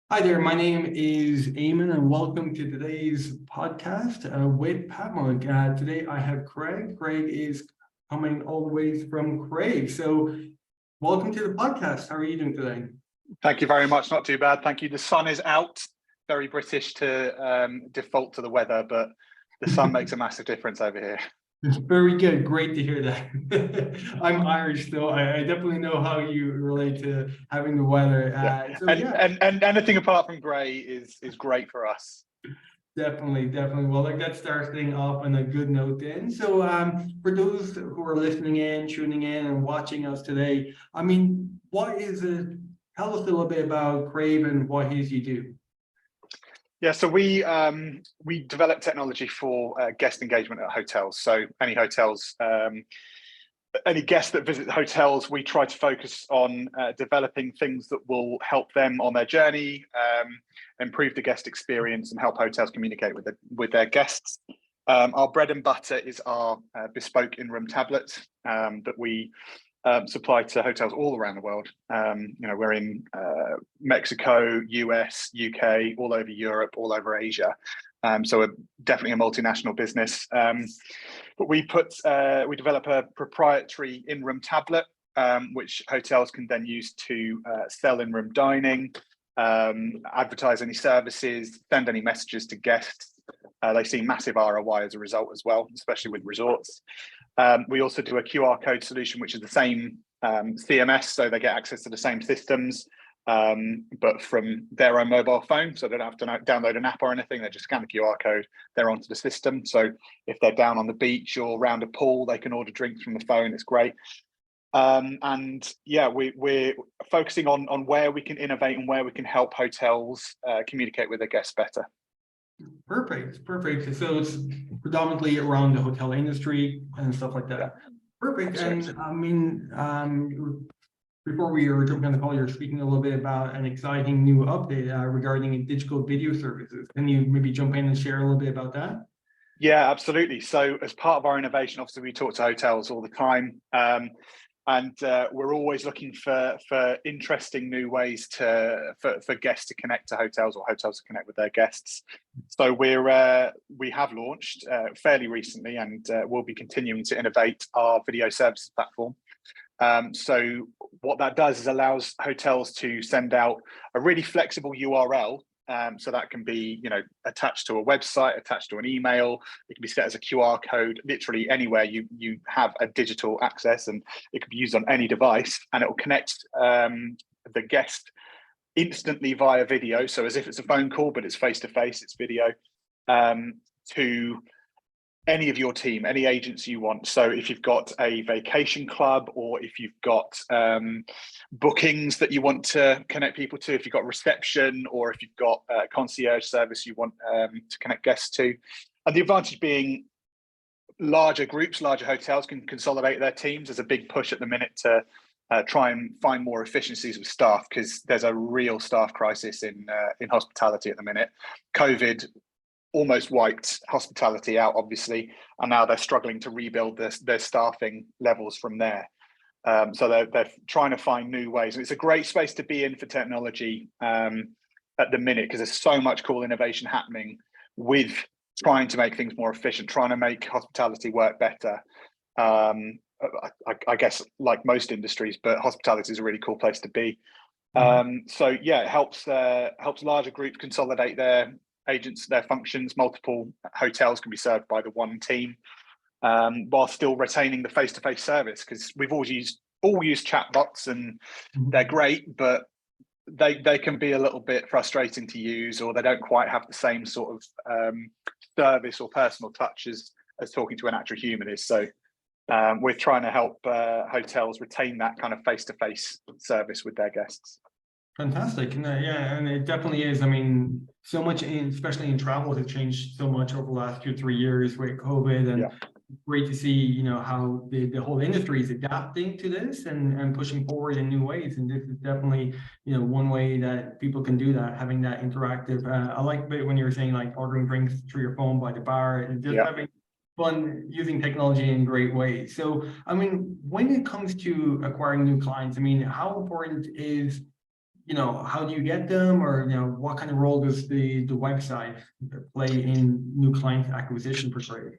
Hi there, my name is Eamon and welcome to today's podcast with Pattenden. Today I have Craig. Craig is coming all the way from Crave. So welcome to the podcast. How are you doing today? Thank you very much. Not too bad. Thank you. The sun is out. Very British to default to the weather, but the sun makes a massive difference over here. Very good. Great to hear that. I'm Irish, so I definitely know how you relate to having the weather. Yeah. So And, yeah, and anything apart from grey is great for us. definitely. Well, like that starts thing off on a good note then. So for those who are listening in, tuning in and watching us today, what is it? Tell us a little bit about Crave and what it is you do. Yeah, so we develop technology for guest engagement at hotels. So any hotels, any guests that visit the hotels, we try to focus on developing things that will help them on their journey, improve the guest experience, and help hotels communicate with their guests. Our bread and butter is our bespoke in-room tablets that we supply to hotels all around the world. We're in Mexico, US, UK, all over Europe, all over Asia. So we're definitely a multinational business. But we develop a proprietary in-room tablet, which hotels can then use to sell in-room dining, advertise any services, send any messages to guests. They see massive ROI as a result as well, especially with resorts. We also do a QR code solution, which is the same CMS, so they get access to the same systems, but from their own mobile phone, so they don't have to download an app or anything. They just scan the QR code, they're onto the system. So if they're down on the beach or around a pool, they can order drinks from the phone. It's great. And yeah, we're focusing on where we can innovate and where we can help hotels communicate with their guests better. Perfect. So it's predominantly around the hotel industry and stuff like that. Yeah, Perfect. absolutely. And before we were jumping on the call, you're speaking a little bit about an exciting new update regarding digital video services. Can you maybe jump in and share a little bit about that? Yeah, absolutely. So as part of our innovation, obviously we talk to hotels all the time, and we're always looking for interesting new ways for guests to connect to hotels or hotels to connect with their guests. So we have launched fairly recently, and we'll be continuing to innovate our video services platform. So what that does is allows hotels to send out a really flexible URL. So that can be, attached to a website, attached to an email. It can be set as a QR code, literally anywhere you have a digital access, and it can be used on any device, and it will connect the guest instantly via video. So as if it's a phone call, but it's face to face, it's video, to any of your team, any agents you want. So if you've got a vacation club, or if you've got bookings that you want to connect people to, if you've got reception, or if you've got a concierge service you want to connect guests to. And the advantage being larger groups, larger hotels can consolidate their teams. There's a big push at the minute to try and find more efficiencies with staff, because there's a real staff crisis in hospitality at the minute. COVID almost wiped hospitality out, obviously, and now they're struggling to rebuild their staffing levels from there. So they're trying to find new ways, and it's a great space to be in for technology at the minute, because there's so much cool innovation happening with trying to make things more efficient, trying to make hospitality work better. I guess like most industries, but hospitality is a really cool place to be. So yeah, it helps larger groups consolidate their agents, their functions. Multiple hotels can be served by the one team, while still retaining the face-to-face service, because we've all used chatbots, and they're great, but they can be a little bit frustrating to use, or they don't quite have the same sort of service or personal touch as talking to an actual human is. So we're trying to help hotels retain that kind of face-to-face service with their guests. Fantastic. Yeah, and it definitely is. So much, especially in travel, has changed so much over the last 2-3 years with COVID, and great to see, how the whole industry is adapting to this and pushing forward in new ways. And this is definitely, one way that people can do that, having that interactive. I like it when you're saying like ordering drinks through your phone by the bar, and just having fun using technology in great ways. So, when it comes to acquiring new clients, how important is how do you get them, or what kind of role does the website play in new client acquisition for Crave?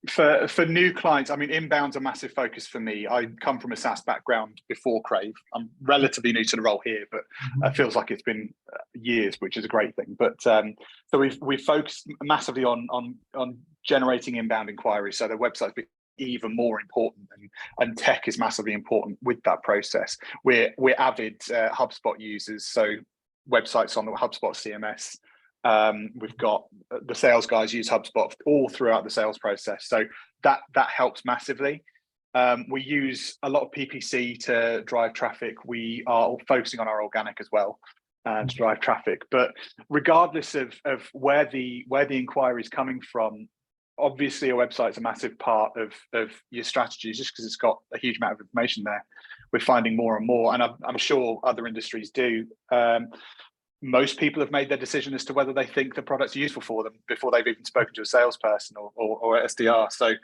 For new clients, I mean, inbound's a massive focus for me. I come from a SaaS background before Crave. I'm relatively new to the role here, but it feels like it's been years, which is a great thing. But so we've focused massively on generating inbound inquiries. So the website's been even more important, and tech is massively important with that process. We're avid HubSpot users, so websites on the HubSpot CMS. We've got the sales guys use HubSpot all throughout the sales process, so that helps massively. We use a lot of PPC to drive traffic. We are focusing on our organic as well to drive traffic. But regardless of where the inquiry is coming from, obviously a website is a massive part of your strategy, just because it's got a huge amount of information there. We're finding more and more, and I'm sure other industries do. Most people have made their decision as to whether they think the product's useful for them before they've even spoken to a salesperson or SDR. So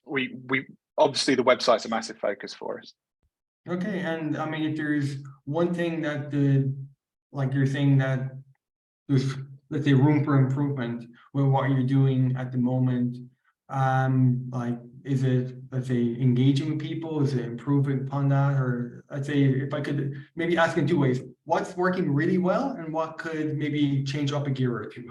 we obviously the website's a massive focus for us. Okay, and I mean, if there's one thing that you're saying that there's, let's say, room for improvement with what you're doing at the moment, is it, let's say, engaging with people? Is it improving upon that? Or I'd say, if I could maybe ask in two ways, what's working really well and what could maybe change up a gear or two?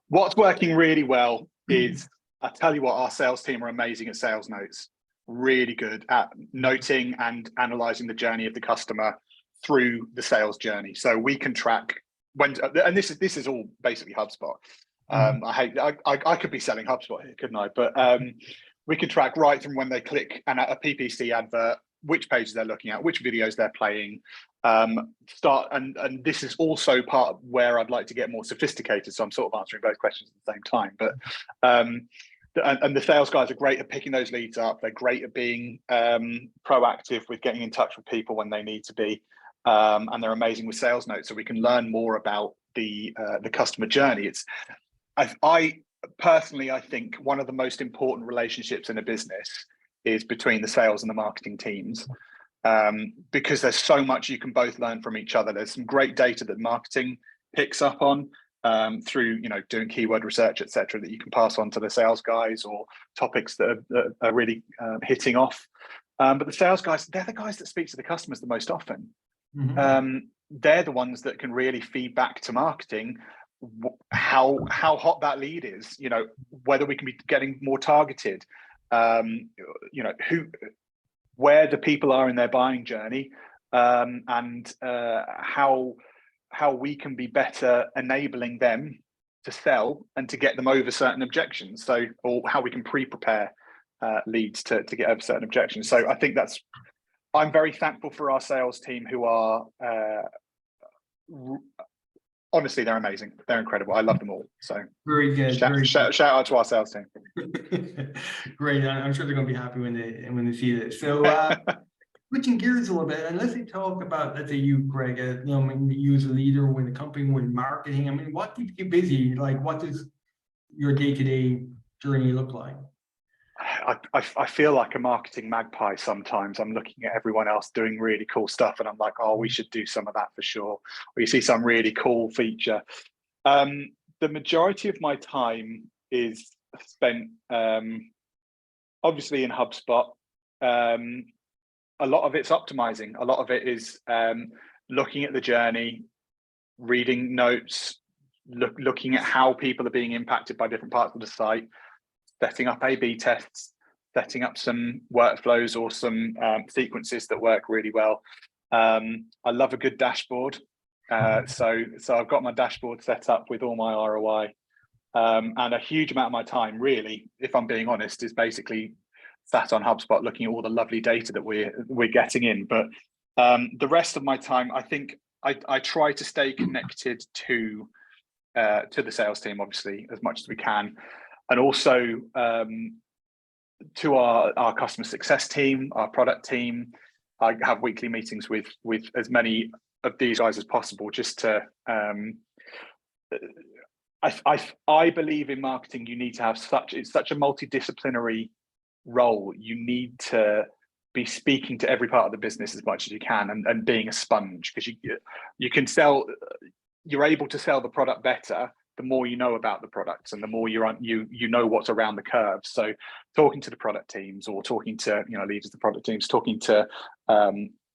What's working really well is, I tell you what, our sales team are amazing at sales notes, really good at noting and analyzing the journey of the customer through the sales journey. So we can track when, and this is all basically HubSpot. I could be selling HubSpot here, couldn't I? But we can track right from when they click a PPC advert, which pages they're looking at, which videos they're playing. And this is also part of where I'd like to get more sophisticated. So I'm sort of answering both questions at the same time. But and the sales guys are great at picking those leads up. They're great at being proactive with getting in touch with people when they need to be. And they're amazing with sales notes, so we can learn more about the customer journey. I personally think one of the most important relationships in a business is between the sales and the marketing teams, because there's so much you can both learn from each other. There's some great data that marketing picks up on through doing keyword research, etc., that you can pass on to the sales guys, or topics that are really hitting off. But the sales guys, they're the guys that speak to the customers the most often. They're the ones that can really feed back to marketing how hot that lead is, whether we can be getting more targeted, where the people are in their buying journey, and how we can be better enabling them to sell and to get them over certain objections. So, or how we can pre-prepare leads to get over certain objections. So I think I'm very thankful for our sales team, who are honestly, they're amazing. They're incredible. I love them all. So very good. Shout out to our sales team. Great. I'm sure they're going to be happy when they see this. So switching gears a little bit, and let's talk about, let's say, you, Greg, you as a leader with the company, with marketing. I mean, what keeps you busy? Like, what does your day-to-day journey look like? I feel like a marketing magpie sometimes. I'm looking at everyone else doing really cool stuff, and I'm like, oh, we should do some of that for sure. Or you see some really cool feature. The majority of my time is spent obviously in HubSpot. A lot of it's optimizing. A lot of it is looking at the journey, reading notes, looking at how people are being impacted by different parts of the site, setting up A/B tests, setting up some workflows or some sequences that work really well. I love a good dashboard. So I've got my dashboard set up with all my ROI. And a huge amount of my time, really, if I'm being honest, is basically sat on HubSpot looking at all the lovely data that we're getting in. But the rest of my time, I think I try to stay connected to the sales team, obviously, as much as we can. And also to our customer success team, our product team. I have weekly meetings with as many of these guys as possible, just to I believe in marketing you need to have it's such a multidisciplinary role. You need to be speaking to every part of the business as much as you can, and being a sponge, because you can sell, you're able to sell the product better the more you know about the products and the more you know what's around the curve. So talking to the product teams, or talking to leaders of the product teams, talking to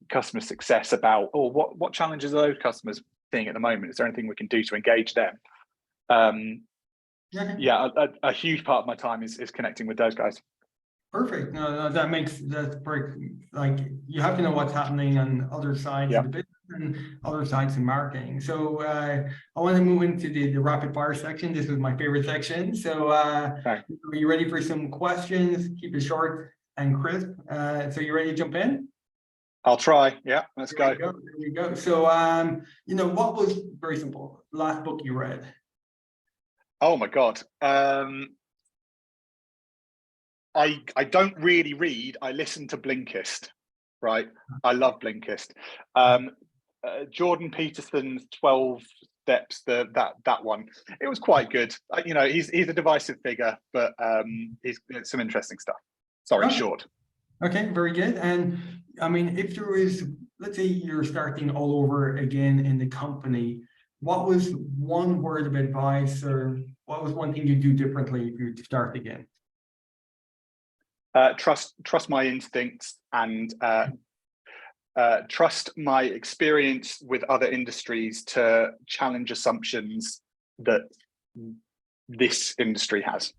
customer success about, what challenges are those customers seeing at the moment? Is there anything we can do to engage them? Yeah, a huge part of my time is connecting with those guys. Perfect. No, that's perfect. Like, you have to know what's happening on other sides of the business and other sides of marketing. So I want to move into the rapid fire section. This was my favorite section. So are you ready for some questions? Keep it short and crisp. So you ready to jump in? I'll try. Yeah, let's go. There we go. So what was, very simple, last book you read? Oh my God. I don't really read. I listen to Blinkist, right? I love Blinkist. Jordan Peterson's 12 Steps, that one. It was quite good. He's a divisive figure, but he's some interesting stuff. Sorry, short. Okay, very good. And I mean, if there was, let's say you're starting all over again in the company, what was one word of advice, or what was one thing you'd do differently if you were to start again? Trust my instincts, and trust my experience with other industries to challenge assumptions that this industry has.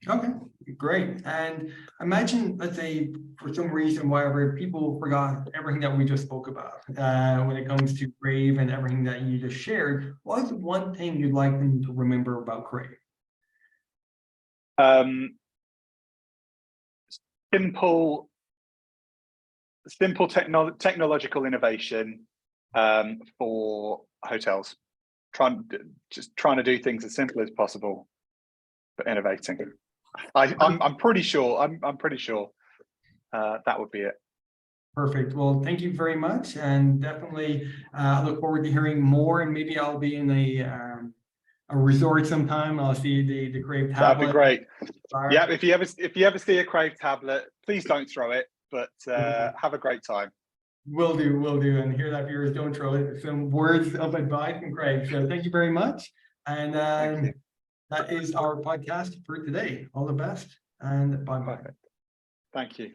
Okay, great. And imagine, let's say, for some reason, whatever, people forgot everything that we just spoke about when it comes to Crave and everything that you just shared. What is one thing you'd like them to remember about Crave? Simple technological innovation for hotels. Trying to do things as simple as possible, but innovating. I'm pretty sure. I'm pretty sure that would be it. Perfect. Well, thank you very much, and definitely I look forward to hearing more. And maybe I'll be in a resort sometime. I'll see the Crave tablet. That'd be great. Yeah, if you ever see a Crave tablet, please don't throw it, but have a great time. Will do. And here, that viewers, don't throw it. Some words of advice from Craig. So thank you very much. And that is our podcast for today. All the best, and bye-bye. Thank you.